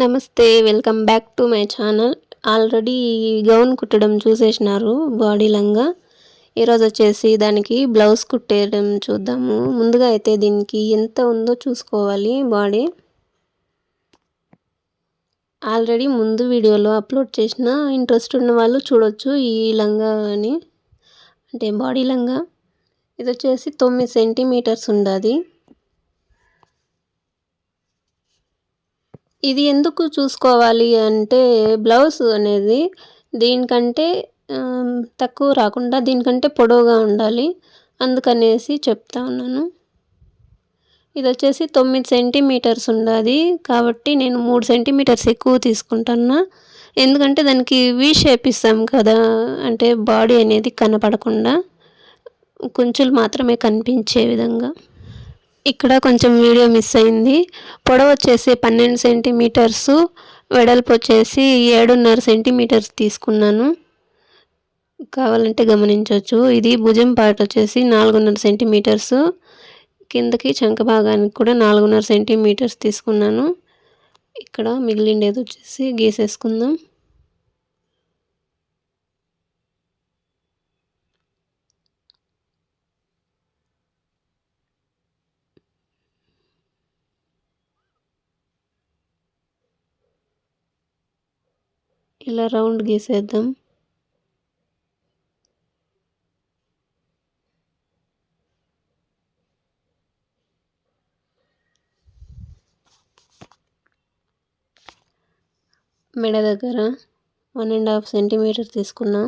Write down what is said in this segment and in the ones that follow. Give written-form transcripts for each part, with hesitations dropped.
నమస్తే. Welcome back to my channel. Already gown కుట్టడం చూసేసినారు body లంగా. ఈరోజొచ్చేసి దానికి బ్లౌజ్ కుట్టేయడం చూద్దాము. ముందుగా అయితే దీనికి ఎంత ఉందో చూసుకోవాలి బాడీ. ఆల్రెడీ ముందు వీడియోలో అప్లోడ్ చేసిన, ఇంట్రెస్ట్ ఉన్న వాళ్ళు చూడొచ్చు ఈ లంగాని. అంటే బాడీ లంగా. ఇదొచ్చేసి 9 సెంటీమీటర్స్ ఉండాది. ఇది ఎందుకు చూసుకోవాలి అంటే బ్లౌజ్ అనేది దీనికంటే తక్కువ రాకుండా దీనికంటే పొడవుగా ఉండాలి. అందుకనేసి చెప్తా ఉన్నాను. ఇదొచ్చేసి 9 సెంటీమీటర్స్ ఉండాది. కాబట్టి నేను 3 సెంటీమీటర్స్ ఎక్కువ తీసుకుంటున్నా. ఎందుకంటే దానికి వి షేప్ ఇస్తాం కదా, అంటే బాడీ అనేది కనపడకుండా కుంచులు మాత్రమే కనిపించే విధంగా. ఇక్కడ కొంచెం వీడియో మిస్ అయింది. పొడవు వచ్చేసి 12 సెంటీమీటర్సు, వెడల్పు వచ్చేసి 7.5 సెంటీమీటర్స్ తీసుకున్నాను. కావాలంటే గమనించవచ్చు. ఇది భుజం పార్ట్ వచ్చేసి 4.5 సెంటీమీటర్సు, కిందకి చంక భాగానికి కూడా 4.5 సెంటీమీటర్స్ తీసుకున్నాను. ఇక్కడ మిగిలిండేది వచ్చేసి గీసేసుకుందాం. ఇలా రౌండ్ గీసేద్దాం. మెడ దగ్గర 1.5 సెంటీమీటర్ తీసుకున్నా.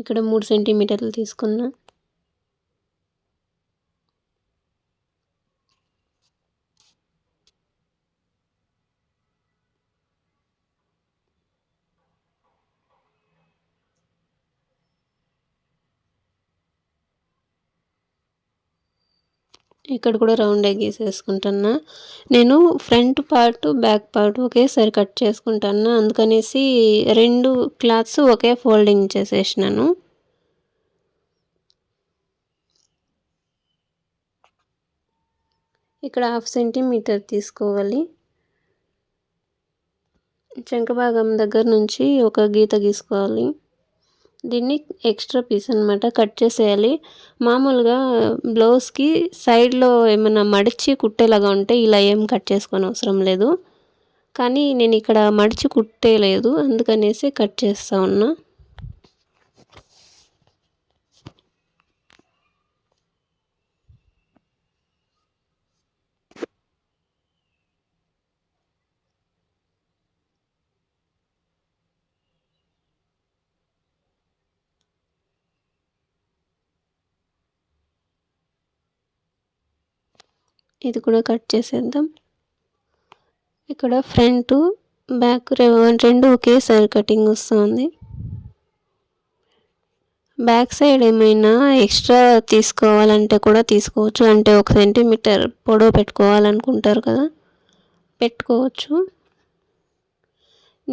ఇక్కడ 3 సెంటీమీటర్లు తీసుకున్నా. ఇక్కడ కూడా రౌండ్ గీసేసుకుంటున్నా. నేను ఫ్రంట్ పార్ట్ బ్యాక్ పార్ట్ ఒకేసారి కట్ చేసుకుంటున్నా. అందుకనేసి 2 క్లాత్స్ ఒకే ఫోల్డింగ్ చేసేసినాను. ఇక్కడ 1/2 సెంటీమీటర్ తీసుకోవాలి. చంక భాగం దగ్గర నుంచి ఒక గీత గీసుకోవాలి. దీన్ని ఎక్స్ట్రా పీస్ అనమాట, కట్ చేసేయాలి. మామూలుగా బ్లౌజ్కి సైడ్లో ఏమైనా మడిచి కుట్టేలాగా ఉంటే ఇలా ఏం కట్ చేసుకొని అవసరం లేదు. కానీ నేను ఇక్కడ మడిచి కుట్టేలేదు, అందుకనేసి కట్ చేస్తూ ఉన్నా. ఇది కూడా కట్ చేసేద్దాం. ఇక్కడ ఫ్రంట్ బ్యాక్ 2 ఒకేసారి కటింగ్ వస్తుంది. బ్యాక్ సైడ్ ఏమైనా ఎక్స్ట్రా తీసుకోవాలంటే కూడా తీసుకోవచ్చు. అంటే 1 సెంటీమీటర్ పొడవు పెట్టుకోవాలనుకుంటారు కదా, పెట్టుకోవచ్చు.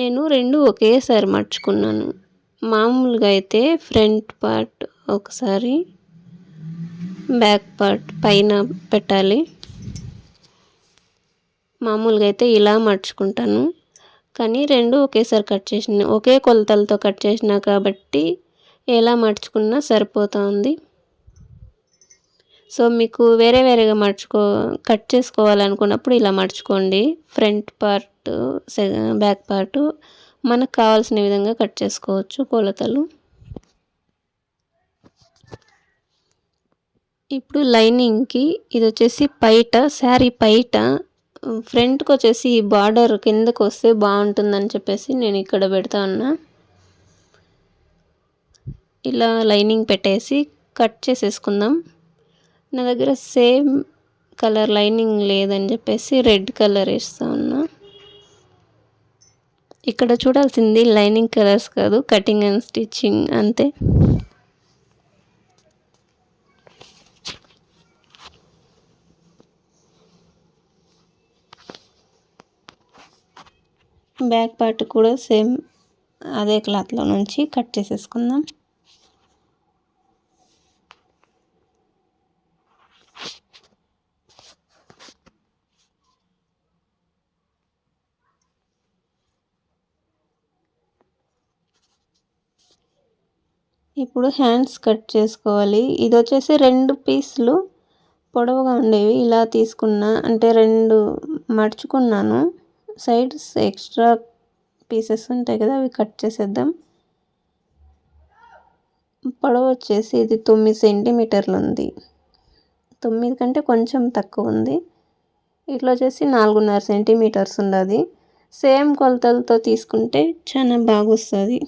నేను 2 ఒకేసారి మర్చుకున్నాను. మామూలుగా అయితే ఫ్రంట్ పార్ట్ ఒకసారి, బ్యాక్ పార్ట్ పైన పెట్టాలి. మామూలుగా అయితే ఇలా మర్చుకుంటాను. కానీ 2 ఒకేసారి కట్ చేసిన, ఒకే కొలతలతో కట్ చేసిన కాబట్టి ఎలా మర్చుకున్నా సరిపోతుంది. సో మీకు వేరే వేరేగా కట్ చేసుకోవాలనుకున్నప్పుడు ఇలా మర్చుకోండి. ఫ్రంట్ పార్ట్ బ్యాక్ పార్ట్ మనకు కావాల్సిన విధంగా కట్ చేసుకోవచ్చు కొలతలు. ఇప్పుడు లైనింగ్కి ఇది వచ్చేసి పైట, శారీ పైట ఫ్రంట్కి వచ్చేసి ఈ బార్డర్ కిందకు వస్తే బాగుంటుందని చెప్పేసి నేను ఇక్కడ పెడతా ఉన్నా. ఇలా లైనింగ్ పెట్టేసి కట్ చేసేసుకుందాం. నా దగ్గర సేమ్ కలర్ లైనింగ్ లేదని చెప్పేసి రెడ్ కలర్ వేస్తూ ఉన్నా. ఇక్కడ చూడాల్సింది లైనింగ్ కలర్స్ కాదు, కటింగ్ అండ్ స్టిచ్చింగ్ అంతే. బ్యాక్ పార్ట్ కూడా సేమ్ అదే క్లాత్లో నుంచి కట్ చేసేసుకుందాం. ఇప్పుడు హ్యాండ్స్ కట్ చేసుకోవాలి. ఇది వచ్చేసి 2 పీసులు పొడవుగా ఉండేవి ఇలా తీసుకున్నా, అంటే 2 మడుచుకున్నాను. సైడ్స్ ఎక్స్ట్రా పీసెస్ ఉంటాయి కదా, అవి కట్ చేసేద్దాం. పొడవు వచ్చేసి ఇది 9 సెంటీమీటర్లు ఉంది. 9 కంటే కొంచెం తక్కువ ఉంది. ఇట్లా వచ్చేసి 4.5 సెంటీమీటర్స్ ఉన్నది. సేమ్ కొలతలతో తీసుకుంటే చాలా బాగొస్తుంది.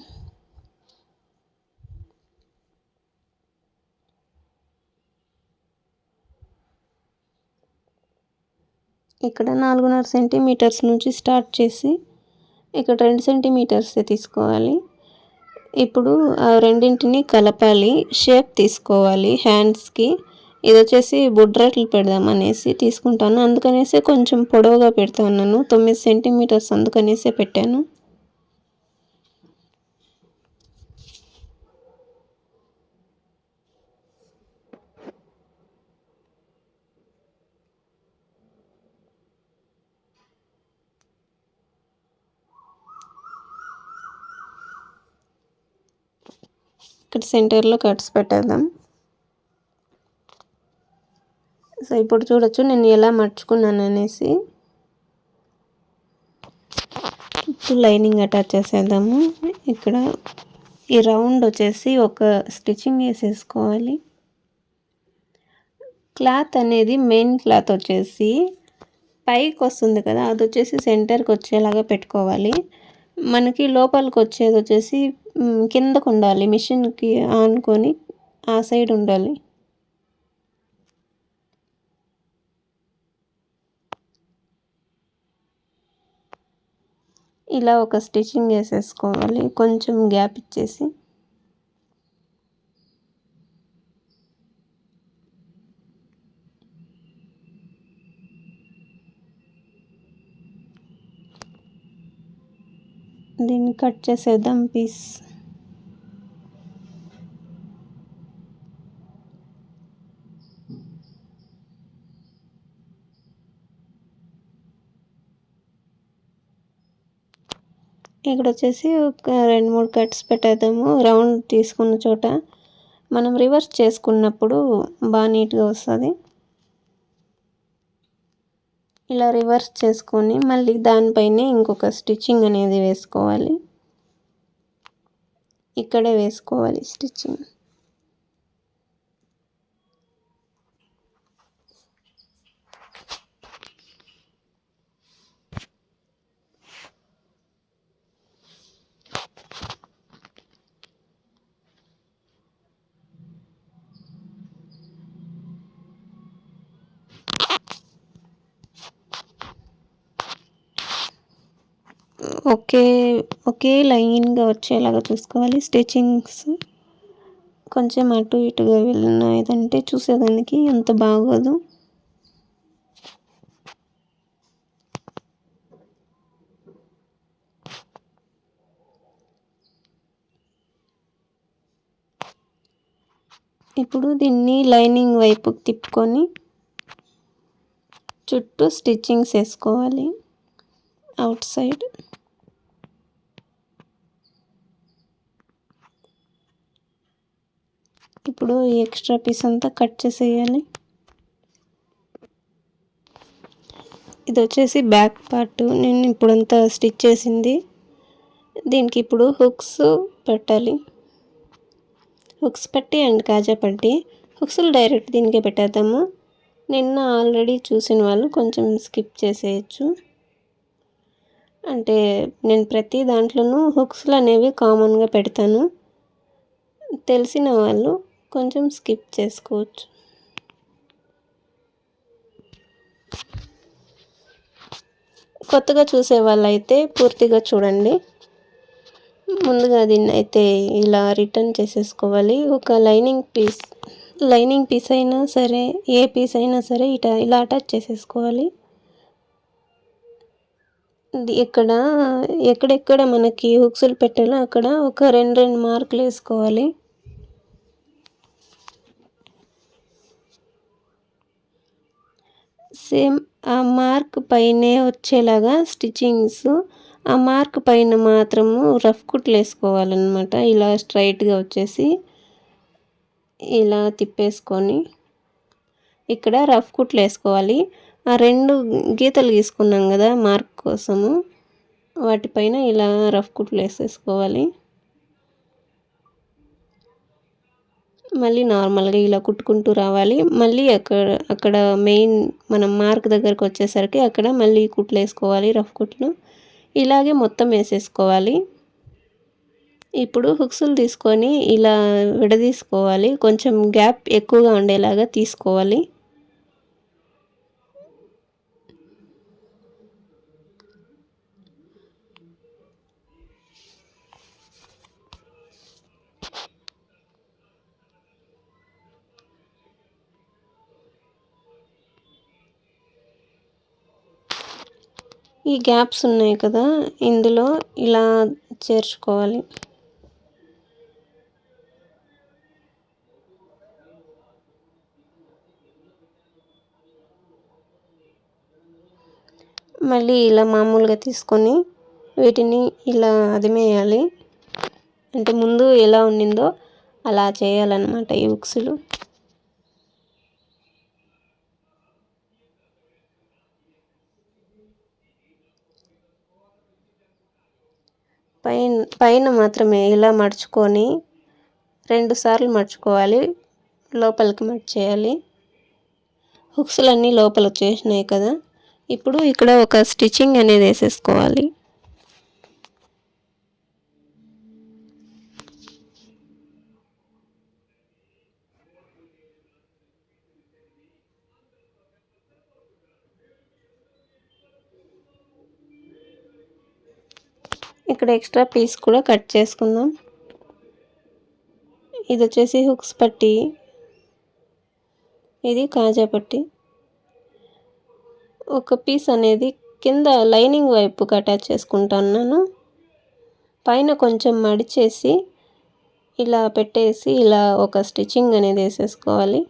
ఇక్కడ 4.5 సెంటీమీటర్స్ నుంచి స్టార్ట్ చేసి ఇక్కడ 2 సెంటీమీటర్సే తీసుకోవాలి. ఇప్పుడు ఆ రెండింటిని కలపాలి, షేప్ తీసుకోవాలి హ్యాండ్స్కి. ఇది వచ్చేసి బుడ్రెట్లు పెడదాం అనేసి తీసుకుంటాను, అందుకనేసి కొంచెం పొడవుగా పెడుతున్నాను. 9 సెంటీమీటర్స్ అందుకనేసే పెట్టాను. ఇక్కడ సెంటర్లో కట్స్ పెట్టేద్దాం. సో ఇప్పుడు చూడొచ్చు నేను ఎలా మర్చుకున్నాను అనేసి. ఇప్పుడు లైనింగ్ అటాచ్ చేసేద్దాము. ఇక్కడ ఈ రౌండ్ వచ్చేసి ఒక స్టిచ్చింగ్ వేసేసుకోవాలి. క్లాత్ అనేది మెయిన్ క్లాత్ వచ్చేసి పైకి వస్తుంది కదా, అది వచ్చేసి సెంటర్కి వచ్చేలాగా పెట్టుకోవాలి. మనకి లోపలికి వచ్చేది వచ్చేసి కిందకు ఉండాలి, మిషన్కి ఆనుకొని ఆ సైడ్ ఉండాలి. ఇలా ఒక స్టిచ్చింగ్ వేసేసుకోవాలి, కొంచెం గ్యాప్ ఇచ్చేసి. దీన్ని కట్ చేసేద్దాం పీస్. ఇక్కడ వచ్చేసి ఒక 2-3 కట్స్ పెట్టేద్దాము. రౌండ్ తీసుకున్న చోట మనం రివర్స్ చేసుకున్నప్పుడు బాగా నీట్గా వస్తుంది. ఇలా రివర్స్ చేసుకొని మళ్ళీ దానిపైనే ఇంకొక స్టిచ్చింగ్ అనేది వేసుకోవాలి. ఇక్కడే వేసుకోవాలి స్టిచ్చింగ్. ఒకే లైన్గా వచ్చేలాగా చూసుకోవాలి. స్టిచ్చింగ్స్ కొంచెం అటు ఇటుగా వెళ్ళినాయంటే చూసేదానికి అంత బాగోదు. ఇప్పుడు దీన్ని లైనింగ్ వైపుకి తిప్పుకొని చుట్టూ స్టిచ్చింగ్స్ వేసుకోవాలి అవుట్ సైడ్. ఇప్పుడు ఈ ఎక్స్ట్రా పీస్ అంతా కట్ చేసేయాలి. ఇది వచ్చేసి బ్యాక్ పార్ట్ నేను ఇప్పుడంతా స్టిచ్ చేసింది. దీనికి ఇప్పుడు హుక్స్ పెట్టాలి. హుక్స్ పెట్టి అండ్ కాజా పట్టి, హుక్స్లు డైరెక్ట్ దీనికే పెట్టేద్దాము. నిన్న ఆల్రెడీ చూసిన వాళ్ళు కొంచెం స్కిప్ చేసేయచ్చు. అంటే నేను ప్రతి దాంట్లోనూ హుక్స్లు అనేవి కామన్గా పెడతాను. తెలిసిన వాళ్ళు కొంచెం స్కిప్ చేసుకోవచ్చు. కొత్తగా చూసే వాళ్ళైతే పూర్తిగా చూడండి. ముందుగా దీన్ని అయితే ఇలా రిటర్న్ చేసేసుకోవాలి. ఒక లైనింగ్ పీస్ అయినా సరే, ఏ పీస్ అయినా సరే ఇలా అటాచ్ చేసేసుకోవాలి. ఎక్కడెక్కడ మనకి హుక్స్లు పెట్టాలో అక్కడ ఒక 2 మార్కులు వేసుకోవాలి. సేమ్ ఆ మార్క్ పైనే వచ్చేలాగా స్టిచ్చింగ్స్, ఆ మార్క్ పైన మాత్రము రఫ్ కుట్లు వేసుకోవాలన్నమాట. ఇలా స్ట్రైట్గా వచ్చేసి ఇలా తిప్పేసుకొని ఇక్కడ రఫ్ కుట్లు వేసుకోవాలి. ఆ 2 గీతలు గీసుకున్నాం కదా మార్క్ కోసము, వాటిపైన ఇలా రఫ్ కుట్లు వేసేసుకోవాలి. మళ్ళీ నార్మల్గా ఇలా కుట్టుకుంటూ రావాలి. మళ్ళీ అక్కడ మెయిన్ మనం మార్క్ దగ్గరకు వచ్చేసరికి అక్కడ మళ్ళీ కుట్లు వేసుకోవాలి, రఫ్ కుట్లు. ఇలాగే మొత్తం వేసేసుకోవాలి. ఇప్పుడు హుక్స్లు తీసుకొని ఇలా విడదీసుకోవాలి. కొంచెం గ్యాప్ ఎక్కువగా ఉండేలాగా తీసుకోవాలి. ఈ గ్యాప్స్ ఉన్నాయి కదా, ఇందులో ఇలా చేర్చుకోవాలి. మళ్ళీ ఇలా మామూలుగా తీసుకొని వీటిని ఇలా అదిమేయాలి. అంటే ముందు ఎలా ఉండిందో అలా చేయాలన్నమాట ఈ హుక్స్లు. పైన మాత్రమే ఇలా మడుచుకొని 2 సార్లు మడుచుకోవాలి, లోపలికి మడిచేయాలి. హుక్స్లన్నీ లోపల వచ్చేసినాయి కదా, ఇప్పుడు ఇక్కడ ఒక స్టిచ్చింగ్ అనేది వేసేసుకోవాలి. ఇక్కడ ఎక్స్ట్రా పీస్ కూడా కట్ చేసుకుందాం. ఇది వచ్చేసి హుక్స్ పట్టి, ఇది కాజా పట్టి. ఒక పీస్ అనేది కింద లైనింగ్ వైపుకి అటాచ్ చేసుకుంటున్నాను. పైన కొంచెం మడిచేసి ఇలా పెట్టేసి ఇలా ఒక స్టిచ్చింగ్ అనేది వేసేసుకోవాలి.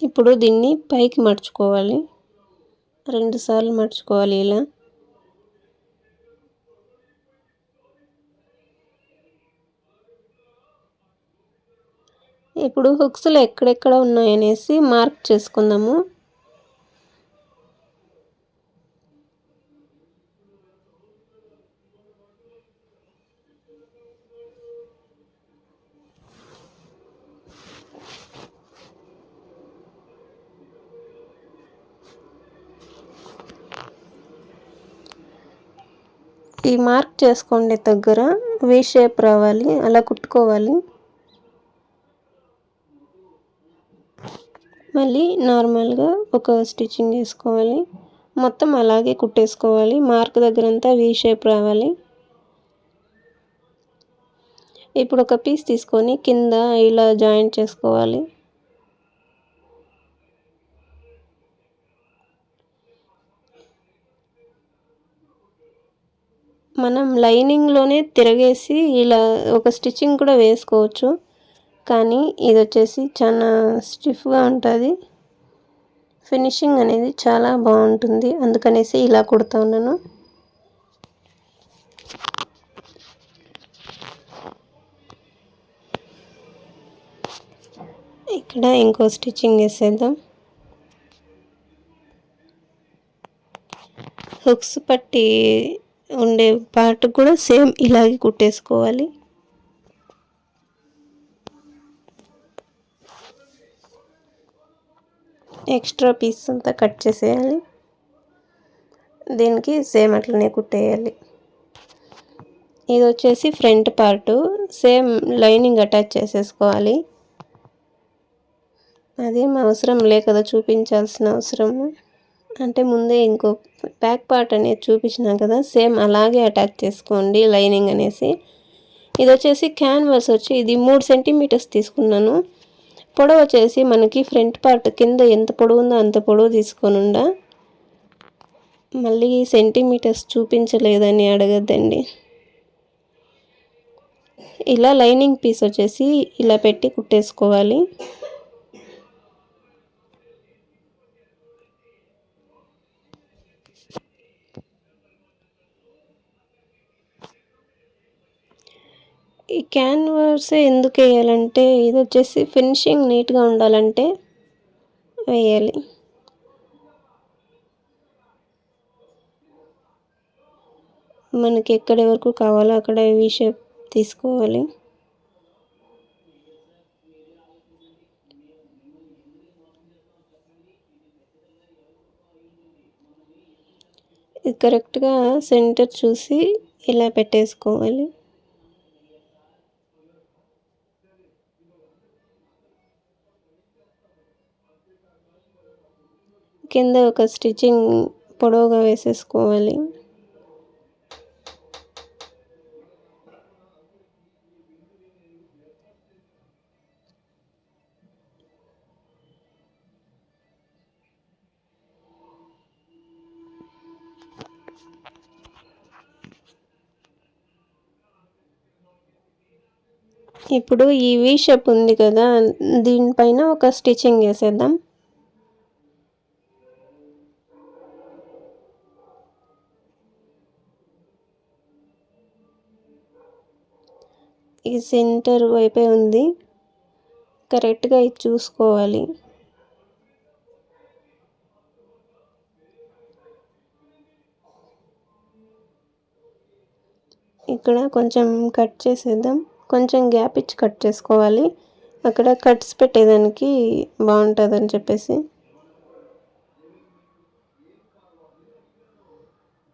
ఇప్పుడు దీన్ని పైకి మడుచుకోవాలి. 2 సార్లు మడుచుకోవాలి ఇలా. ఇప్పుడు హుక్స్లు ఎక్కడెక్కడ ఉన్నాయనేసి మార్క్ చేసుకుందాము. ఈ మార్క్ చేసుకోండి దగ్గర వీ షేప్ రావాలి, అలా కుట్టుకోవాలి. మళ్ళీ నార్మల్గా ఒక స్టిచ్చింగ్ వేసుకోవాలి. మొత్తం అలాగే కుట్టేసుకోవాలి. మార్క్ దగ్గరంతా వీ షేప్ రావాలి. ఇప్పుడు ఒక పీస్ తీసుకొని కింద ఇలా జాయింట్ చేసుకోవాలి. మనం లైనింగ్లోనే తిరగేసి ఇలా ఒక స్టిచ్చింగ్ కూడా వేసుకోవచ్చు, కానీ ఇది వచ్చేసి చాలా స్టిఫ్గా ఉంటుంది. ఫినిషింగ్ అనేది చాలా బాగుంటుంది, అందుకనేసి ఇలా కుడతా ఉన్నాను. ఇక్కడ ఇంకో స్టిచ్చింగ్ వేసేద్దాం. హుక్స్ పట్టి ఉండే పార్ట్ కూడా సేమ్ ఇలాగే కుట్టేసుకోవాలి. ఎక్స్ట్రా పీస్ అంతా కట్ చేసేయాలి. దీనికి సేమ్ అట్లనే కుట్టేయాలి. ఇది వచ్చేసి front part, same lining attach చేసేసుకోవాలి. అదేం అవసరం లే కదా చూపించాల్సిన అవసరము, అంటే ముందే ఇంకో బ్యాక్ పార్ట్ అనేది చూపించినాం కదా, సేమ్ అలాగే అటాచ్ చేసుకోండి లైనింగ్ అనేసి. ఇది వచ్చేసి క్యాన్వాస్ వచ్చి ఇది 3 సెంటీమీటర్స్ తీసుకున్నాను. పొడవు వచ్చేసి మనకి ఫ్రంట్ పార్ట్ కింద ఎంత పొడవు ఉందో అంత పొడవు తీసుకొనుండా. మళ్ళీ సెంటీమీటర్స్ చూపించలేదని అడగద్దండి. ఇలా లైనింగ్ పీస్ వచ్చేసి ఇలా పెట్టి కుట్టేసుకోవాలి. ఈ క్యాన్వాసే ఎందుకు వేయాలంటే ఇది వచ్చేసి ఫినిషింగ్ నీట్గా ఉండాలంటే వేయాలి. మనకి ఎక్కడి వరకు కావాలో అక్కడ వి షేప్ తీసుకోవాలి. ఇది కరెక్ట్గా సెంటర్ చూసి ఇలా పెట్టేసుకోవాలి. కింద ఒక స్టిచ్చింగ్ పొడవుగా వేసేసుకోవాలి. ఇప్పుడు ఈ వి షేప్ ఉంది కదా, దీనిపైన ఒక స్టిచ్చింగ్ వేసేద్దాం. ఈ సెంటర్ వైపే ఉంది, కరెక్ట్గా ఇది చూసుకోవాలి. ఇక్కడ కొంచెం కట్ చేసేద్దాం. కొంచెం గ్యాప్ ఇచ్చి కట్ చేసుకోవాలి, అక్కడ కట్స్ పెట్టేదానికి బాగుంటుందని చెప్పేసి.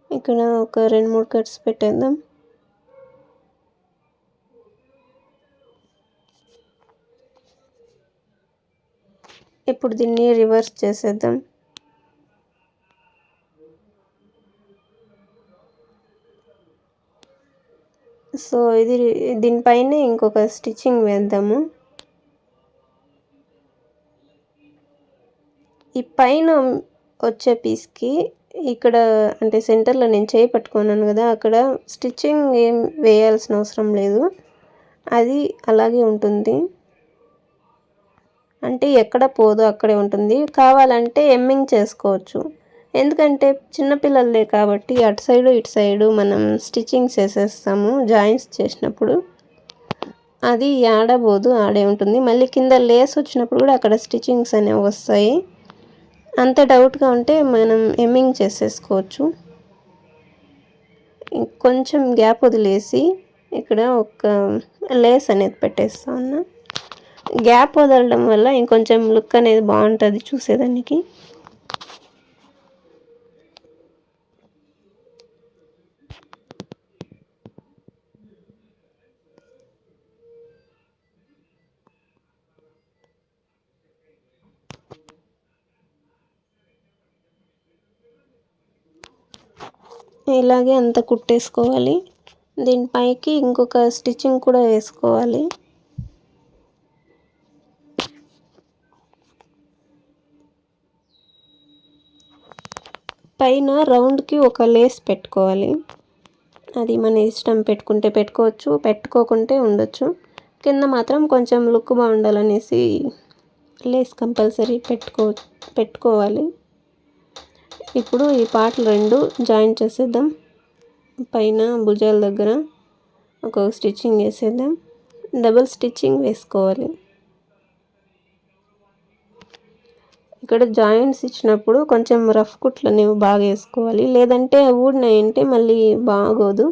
ఇక్కడ ఒక 2-3 కట్స్ పెట్టేద్దాం. ఇప్పుడు దీన్ని రివర్స్ చేసేద్దాం. సో ఇది దీనిపైనే ఇంకొక స్టిచ్చింగ్ వేద్దాము. ఈ పైన వచ్చే పీస్కి ఇక్కడ అంటే సెంటర్లో నేను చేయి పట్టుకున్నాను కదా, అక్కడ స్టిచ్చింగ్ ఏం వేయాల్సిన అవసరం లేదు, అది అలాగే ఉంటుంది. అంటే ఎక్కడ పోదో అక్కడే ఉంటుంది. కావాలంటే ఎమ్మింగ్ చేసుకోవచ్చు, ఎందుకంటే చిన్నపిల్లలదే కాబట్టి అటు సైడు ఇటు సైడు మనం స్టిచ్చింగ్ చేసేస్తాము జాయింట్స్ చేసినప్పుడు. అది ఆడబోదు, ఆడే ఉంటుంది. మళ్ళీ కింద లేస్ వచ్చినప్పుడు కూడా అక్కడ స్టిచ్చింగ్స్ అనేవి వస్తాయి. అంత డౌట్గా ఉంటే మనం ఎమ్మింగ్ చేసేసుకోవచ్చు. కొంచెం గ్యాప్ వదిలేసి ఇక్కడ ఒక లేస్ అనేది పెట్టేస్తా ఉన్నా. గ్యాప్ వదలడం వల్ల ఇంకొంచెం లుక్ అనేది బాగుంటుంది చూసేదానికి. ఇలాగే అంతా కుట్టేసుకోవాలి. దీనిపైకి ఇంకొక స్టిచ్చింగ్ కూడా వేసుకోవాలి. పైన రౌండ్కి ఒక లేస్ పెట్టుకోవాలి. అది మన ఇష్టం, పెట్టుకుంటే పెట్టుకోవచ్చు, పెట్టుకోకుంటే ఉండొచ్చు. కింద మాత్రం కొంచెం లుక్ బాగుండాలనేసి లేస్ కంపల్సరీ పెట్టుకోవాలి. ఇప్పుడు ఈ పార్ట్లు 2 జాయిన్ చేసేద్దాం. పైన భుజాల దగ్గర ఒక స్టిచ్చింగ్ వేసేద్దాం. డబుల్ స్టిచ్చింగ్ వేసుకోవాలి. ఇక్కడ జాయింట్స్ ఇచ్చినప్పుడు కొంచెం రఫ్ కుట్లు అనేవి బాగా వేసుకోవాలి, లేదంటే ఊడినాయంటే మళ్ళీ బాగోదు.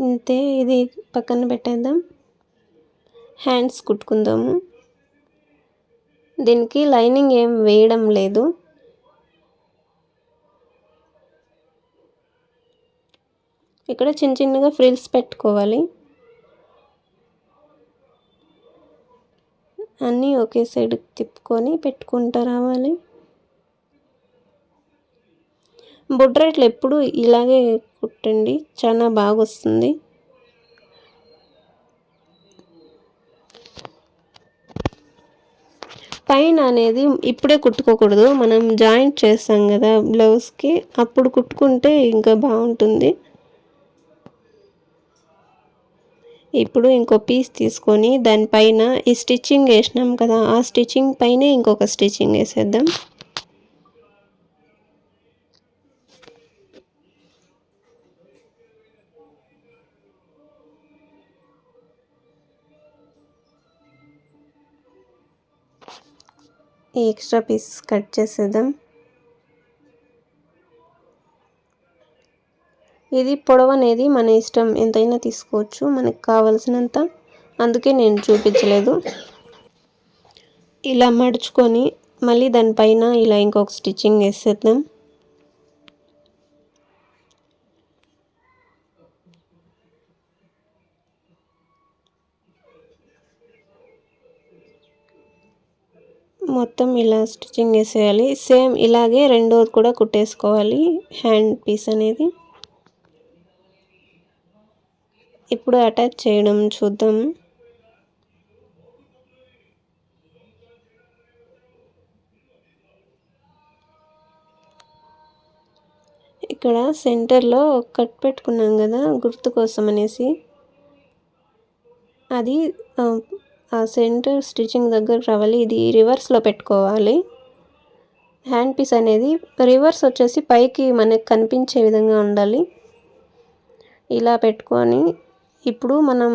అంతే, ఇది పక్కన పెట్టేద్దాం. హ్యాండ్స్ కుట్టుకుందాము. దీనికి లైనింగ్ ఏం వేయడం లేదు. ఇక్కడ చిన్న చిన్నగా ఫ్రిల్స్ పెట్టుకోవాలి. అన్నీ ఒకే సైడ్ తిప్పుకొని పెట్టుకుంటూ రావాలి. బొడ్రైట్లు ఎప్పుడు ఇలాగే కుట్టండి, చాలా బాగా వస్తుంది. పైన అనేది ఇప్పుడే కుట్టుకోకూడదు, మనం జాయింట్ చేస్తాం కదా బ్లౌజ్కి, అప్పుడు కుట్టుకుంటే ఇంకా బాగుంటుంది. ఇప్పుడు ఇంకో పీస్ తీసుకొని దానిపైన ఈ స్టిచ్చింగ్ వేసినాం కదా, ఆ స్టిచ్చింగ్ పైనే ఇంకొక స్టిచ్చింగ్ వేసేద్దాం. ఈ ఎక్స్ట్రా పీస్ కట్ చేసేద్దాం. ఇది పొడవు అనేది మన ఇష్టం, ఎంతైనా తీసుకోవచ్చు మనకు కావలసినంత, అందుకే నేను చూపించలేదు. ఇలా మడుచుకొని మళ్ళీ దానిపైన ఇలా ఇంకొక స్టిచ్చింగ్ వేసేద్దాం. మొత్తం ఇలా స్టిచ్చింగ్ వేసేయాలి. సేమ్ ఇలాగే రెండోది కూడా కుట్టేసుకోవాలి హ్యాండ్ పీస్ అనేది. ఇప్పుడు అటాచ్ చేయడం చూద్దాం. ఇక్కడ సెంటర్లో కట్ పెట్టుకున్నాం కదా గుర్తు కోసం అనేసి, అది ఆ సెంటర్ స్టిచ్చింగ్ దగ్గర రావాలి. ఇది రివర్స్లో పెట్టుకోవాలి. హ్యాండ్ పీస్ అనేది రివర్స్ వచ్చేసి పైకి మనకు కనిపించే విధంగా ఉండాలి. ఇలా పెట్టుకొని ఇప్పుడు మనం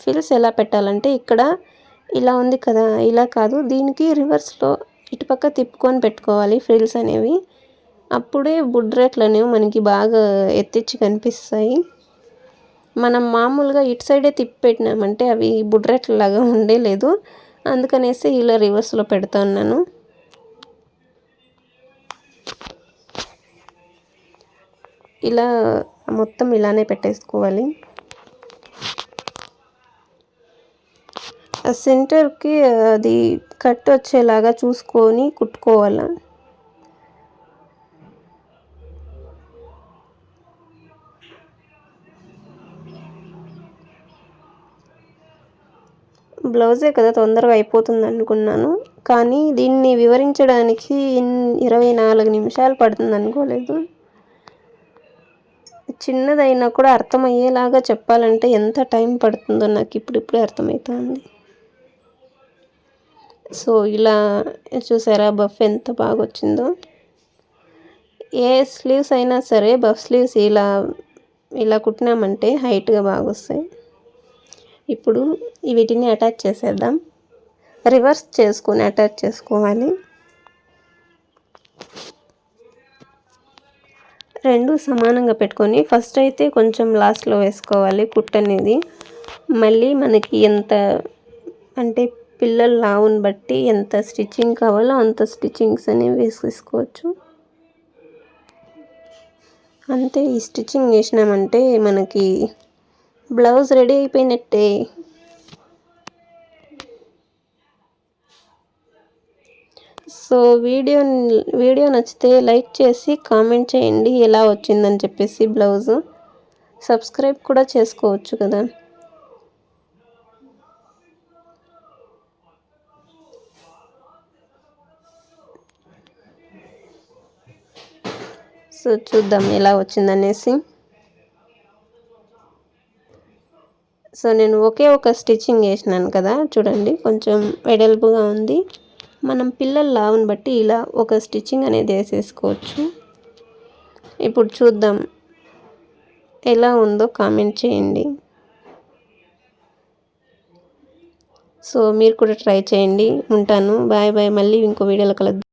ఫిల్స్ ఎలా పెట్టాలంటే, ఇక్కడ ఇలా ఉంది కదా, ఇలా కాదు, దీనికి రివర్స్లో ఇటుపక్క తిప్పుకొని పెట్టుకోవాలి ఫ్రిల్స్ అనేవి. అప్పుడే బుడ్రెట్లు అనేవి మనకి బాగా ఎత్తిచ్చి కనిపిస్తాయి. మనం మామూలుగా ఇటు సైడే తిప్పి పెట్టినామంటే అవి బుడ్రెట్లలాగా ఉండేలేదు, అందుకనేసి ఇలా రివర్స్లో పెడతా ఉన్నాను. ఇలా మొత్తం ఇలానే పెట్టేసుకోవాలి. ఆ సెంటర్కి అది కట్ వచ్చేలాగా చూసుకొని కుట్టుకోవాలి. బ్లౌజే కదా తొందరగా అయిపోతుంది అనుకున్నాను, కానీ దీన్ని వివరించడానికి 24 నిమిషాలు పడుతుంది అనుకోలేదు. చిన్నదైనా కూడా అర్థమయ్యేలాగా చెప్పాలంటే ఎంత టైం పడుతుందో నాకు ఇప్పుడిప్పుడే అర్థమవుతుంది. సో ఇలా చూసారా బఫ్ ఎంత బాగా వచ్చిందో. ఏ స్లీవ్స్ అయినా సరే బఫ్ స్లీవ్స్ ఇలా ఇలా కుట్టినామంటే హైట్గా బాగా వస్తాయి. ఇప్పుడు వీటిని అటాచ్ చేసేద్దాం. రివర్స్ చేసుకొని అటాచ్ చేసుకోవాలి. రెండు సమానంగా పెట్టుకొని ఫస్ట్ అయితే కొంచెం లాస్ట్లో వేసుకోవాలి కుట్ అనేది. మళ్ళీ మనకి ఎంత అంటే పిల్లల లావుని బట్టి ఎంత స్టిచ్చింగ్ కావాలో అంత స్టిచ్చింగ్స్ అనేవి వేసేసుకోవచ్చు. అంతే, ఈ స్టిచ్చింగ్ వేసినామంటే మనకి బ్లౌజ్ రెడీ అయిపోయినట్టే. సో వీడియో నచ్చితే లైక్ చేసి కామెంట్ చేయండి ఎలా వచ్చిందని చెప్పేసి. బ్లౌజు సబ్స్క్రైబ్ కూడా చేసుకోవచ్చు కదా. సో చూద్దాం ఎలా వచ్చిందనేసి. సో నేను ఒకే ఒక స్టిచ్చింగ్ వేసినాను కదా, చూడండి కొంచెం వెడల్పుగా ఉంది. మనం పిల్లల లావుని బట్టి ఇలా ఒక స్టిచ్చింగ్ అనేది వేసేసుకోవచ్చు. ఇప్పుడు చూద్దాం ఎలా ఉందో కామెంట్ చేయండి. సో మీరు కూడా ట్రై చేయండి. ఉంటాను, బాయ్ బాయ్. మళ్ళీ ఇంకో వీడియోలో కలుద్దాం.